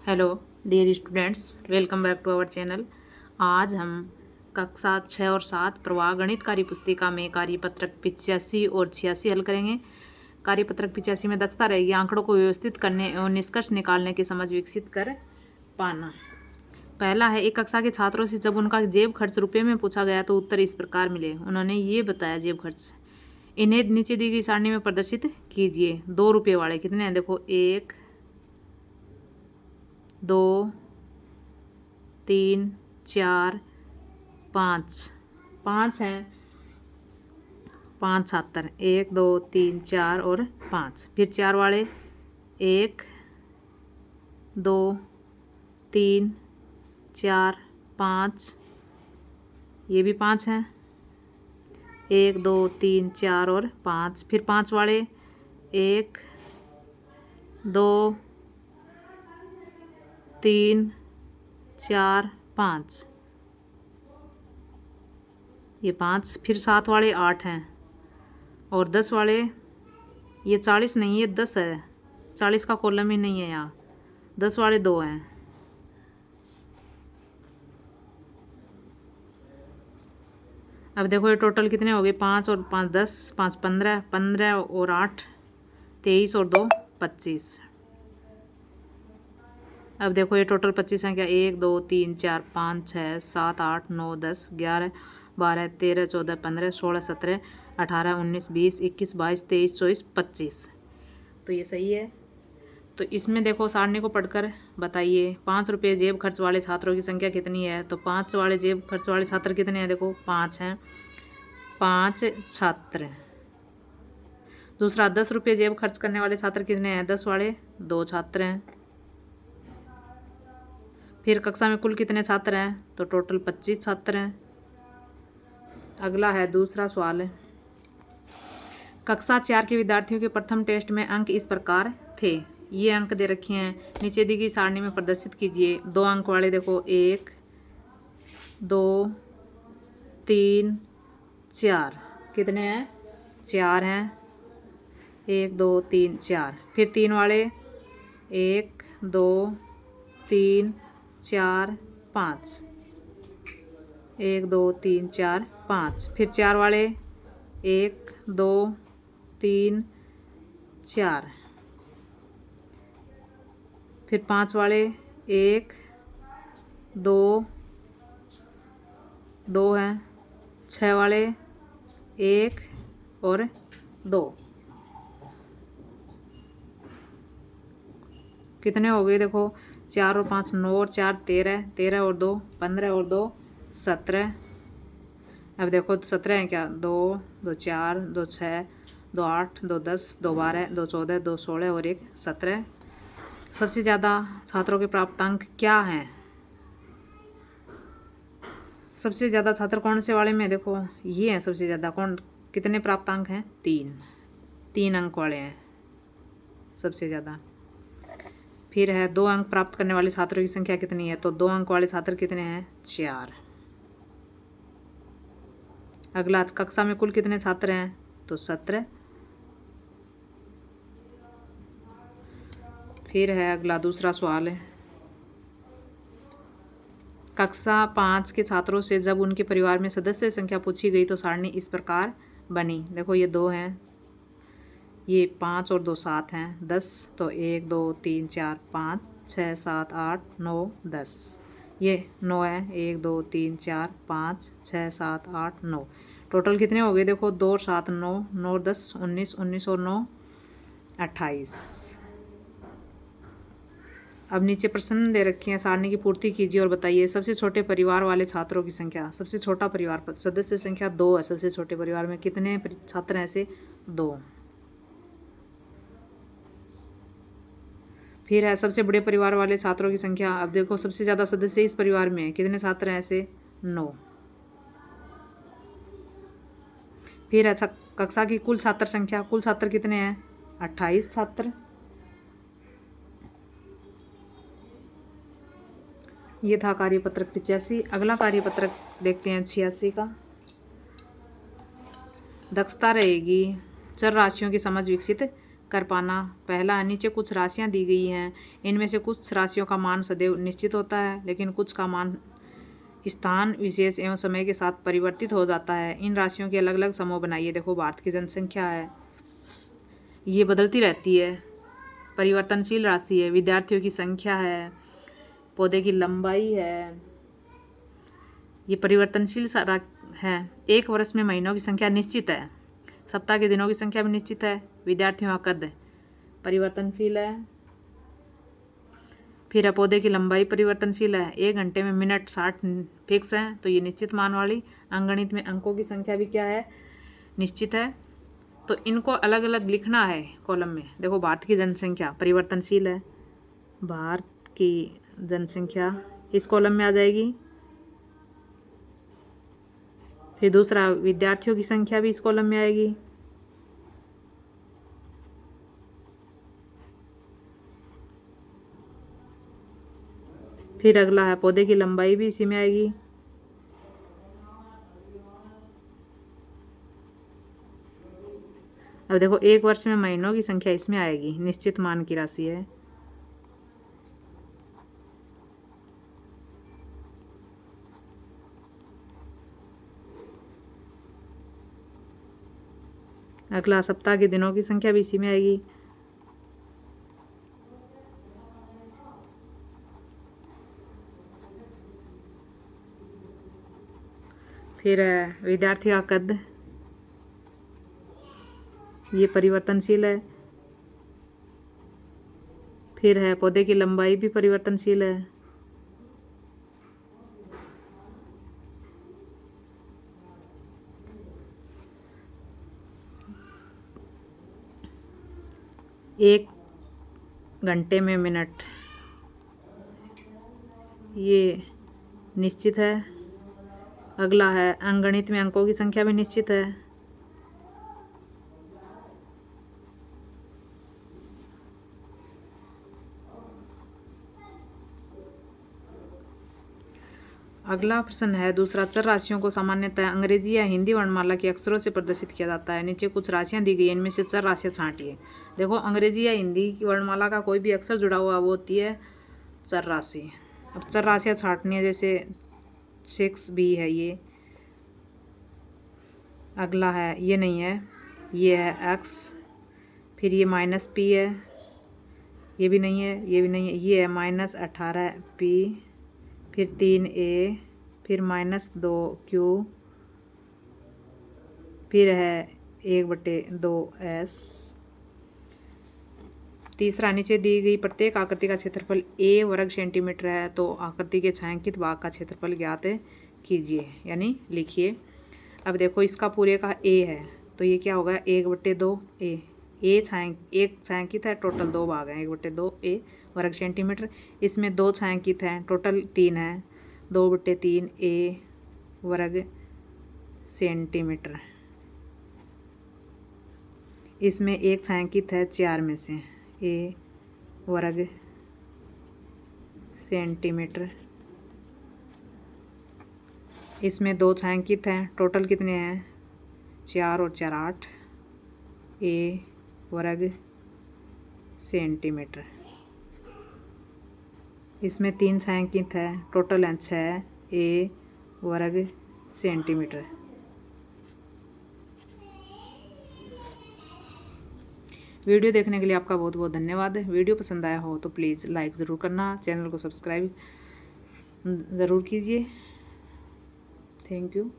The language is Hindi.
Hello dear students, welcome back to our channel. आज हम कक्षा 6 और 7 प्रवाह गणित कार्यपुस्तिका में कार्यपत्रक 85 और 86 हल करेंगे। कार्यपत्रक 85 में दक्षता रहेगी आंकड़ों को व्यवस्थित करने और निष्कर्ष निकालने की समझ विकसित कर पाना। पहला है, एक कक्षा के छात्रों से जब उनका जेब खर्च रुपये में पूछा गया तो उत्तर इस प्रकार मिले। उन्होंने ये बताया जेब खर्च। इन्हें नीचे दी गई सारणी में प्रदर्शित कीजिए। 2 रुपये वाले कितने हैं? देखो 1 2 3 4 5 5 हैं। 5 छात्र, 1 2 3 4 और 5। फिर 4 वाले 1 2 3 4 5, ये भी 5 हैं। 1 2 3 4 और 5। फिर 5 वाले 1 2 3 4 5, ये 5। फिर 7 वाले 8 हैं और 10 वाले, ये 40 नहीं, ये 10 है। 40 का कॉलम ही नहीं है यहाँ। 10 वाले 2 हैं। अब देखो ये टोटल कितने हो गए? 5 और 5 10, 5 15, 15 और 8 23 और 2 25। अब देखो ये टोटल 25 संख्या 1 2 3 4 5 6 7 8 9 10 11 12 13 14 15 16 17 18 19 20 21 22 23 24 25। तो ये सही है। तो इसमें देखो सारणी को पढ़कर बताइए 5 रुपये जेब खर्च वाले छात्रों की संख्या कितनी है। तो 5 वाले जेब खर्च वाले छात्र कितने हैं? देखो 5 हैं। 5 छात्र। दूसरा, 10 रुपये जेब खर्च करने वाले छात्र कितने हैं? 10 वाले 2 छात्र हैं। फिर कक्षा में कुल कितने छात्र हैं? तो टोटल 25 छात्र हैं। अगला है दूसरा सवाल है, कक्षा 4 के विद्यार्थियों के प्रथम टेस्ट में अंक इस प्रकार थे। ये अंक दे रखे हैं, नीचे दी गई सारणी में प्रदर्शित कीजिए। 2 अंक वाले देखो 1 2 3 4, कितने हैं? 4 हैं। 1 2 3 4। फिर 3 वाले 1 2 3 4 5, 1 2 3 4 5। फिर 4 वाले 1 2 3 4। फिर 5 वाले 1 2 2 हैं। 6 वाले 1 और 2, कितने हो गए? देखो 4 और 5 9 और 4 13, 13 और 2 15 और 2 17। अब देखो 17 हैं क्या? 2 2 4 2 6 2 8 2 10 2 12 2 14 2 16 और 1 17। सबसे ज़्यादा छात्रों के प्राप्तांक क्या हैं? सबसे ज़्यादा छात्र कौन से वाले में? देखो ये हैं सबसे ज़्यादा। कौन? कितने प्राप्तांक हैं? 3 अंक वाले हैं सबसे ज़्यादा। फिर है 2 अंक प्राप्त करने वाले छात्रों की संख्या कितनी है? तो 2 अंक वाले छात्र कितने हैं? 4। अगला, कक्षा में कुल कितने छात्र हैं? तो 17। फिर है अगला दूसरा सवाल है, कक्षा 5 के छात्रों से जब उनके परिवार में सदस्य संख्या पूछी गई तो सारणी इस प्रकार बनी। देखो ये 2 हैं, ये 5 और 2 7 हैं। 10 तो 1 2 3 4 5 6 7 8 9 10, ये 9 है। 1 2 3 4 5 6 7 8 9। टोटल कितने हो गए? देखो 2 और 7 9, 9 और 10 19, 19 और 9 28। अब नीचे प्रश्न दे रखे हैं, सारणी की पूर्ति कीजिए और बताइए सबसे छोटे परिवार वाले छात्रों की संख्या। सबसे छोटा परिवार पर सदस्य संख्या 2 है। सबसे छोटे परिवार में कितने छात्र हैं? ऐसे 2। फिर है सबसे बड़े परिवार वाले छात्रों की संख्या। अब देखो सबसे ज़्यादा सदस्य इस परिवार में है, कितने छात्र हैं? ऐसे 9। फिर है कक्षा की कुल छात्र संख्या। कुल छात्र कितने हैं? 28 छात्र। ये था कार्यपत्रक 85। अगला कार्यपत्रक देखते हैं 86 का। दक्षता रहेगी चर राशियों की समझ विकसित कर पाना। पहला, नीचे कुछ राशियाँ दी गई हैं, इनमें से कुछ राशियों का मान सदैव निश्चित होता है, लेकिन कुछ का मान स्थान विशेष एवं समय के साथ परिवर्तित हो जाता है। इन राशियों के अलग अलग समूह बनाइए। देखो, भारत की जनसंख्या है, ये बदलती रहती है, परिवर्तनशील राशि है। विद्यार्थियों की संख्या है, पौधे की लंबाई है, ये परिवर्तनशील है। एक वर्ष में महीनों की संख्या निश्चित है, सप्ताह के दिनों की संख्या भी निश्चित है। विद्यार्थियों का कद परिवर्तनशील है। फिर है पौधे की लंबाई परिवर्तनशील है। 1 घंटे में मिनट 60 फिक्स है, तो ये निश्चित मान वाली। अंकगणित में अंकों की संख्या भी क्या है, निश्चित है। तो इनको अलग अलग लिखना है कॉलम में। देखो, भारत की जनसंख्या परिवर्तनशील है, भारत की जनसंख्या इस कॉलम में आ जाएगी। फिर दूसरा, विद्यार्थियों की संख्या भी इस कॉलम में आएगी। फिर अगला है पौधे की लंबाई भी इसी में आएगी। अब देखो, 1 वर्ष में महीनों की संख्या इसमें आएगी, निश्चित मान की राशि है। अगला, सप्ताह के दिनों की संख्या भी इसी में आएगी। फिर है विद्यार्थी का कद, ये परिवर्तनशील है। फिर है पौधे की लंबाई भी परिवर्तनशील है। एक घंटे में मिनट, ये निश्चित है। अगला है अंकगणित में अंकों की संख्या भी निश्चित है। अगला प्रश्न है दूसरा, चर राशियों को सामान्यतः अंग्रेजी या हिंदी वर्णमाला के अक्षरों से प्रदर्शित किया जाता है। नीचे कुछ राशियां दी गई, इनमें से चर राशियां छांटिए। देखो, अंग्रेजी या हिंदी की वर्णमाला का कोई भी अक्षर जुड़ा हुआ वो होती है चर राशि। अब चर राशियां छांटनी है, जैसे 6 भी है ये। अगला है, ये नहीं है, ये है x। फिर ये -p है, ये भी नहीं है, ये भी नहीं है। ये है -18p। फिर 3a, फिर -2q, फिर है 1/2s। तीसरा, नीचे दी गई प्रत्येक आकृति का क्षेत्रफल a वर्ग सेंटीमीटर है, तो आकृति के छायांकित भाग का क्षेत्रफल ज्ञात कीजिए, यानी लिखिए। अब देखो, इसका पूरे का a है, तो ये क्या होगा, 1/2a। एक छायांकित है, टोटल 2 भाग हैं, 1/2a वर्ग सेंटीमीटर। इसमें 2 छायांकित हैं, टोटल 3 है, 2/3a वर्ग सेंटीमीटर। इसमें 1 छायांकित है 4 में से, a वर्ग सेंटीमीटर। इसमें 2 छायांकित हैं, टोटल कितने हैं, 4 और 4 8, a वर्ग सेंटीमीटर। इसमें 3 छायांकित है, टोटल है 6, a वर्ग सेंटीमीटर। वीडियो देखने के लिए आपका बहुत बहुत धन्यवाद। वीडियो पसंद आया हो तो प्लीज़ लाइक ज़रूर करना, चैनल को सब्सक्राइब ज़रूर कीजिए। Thank you.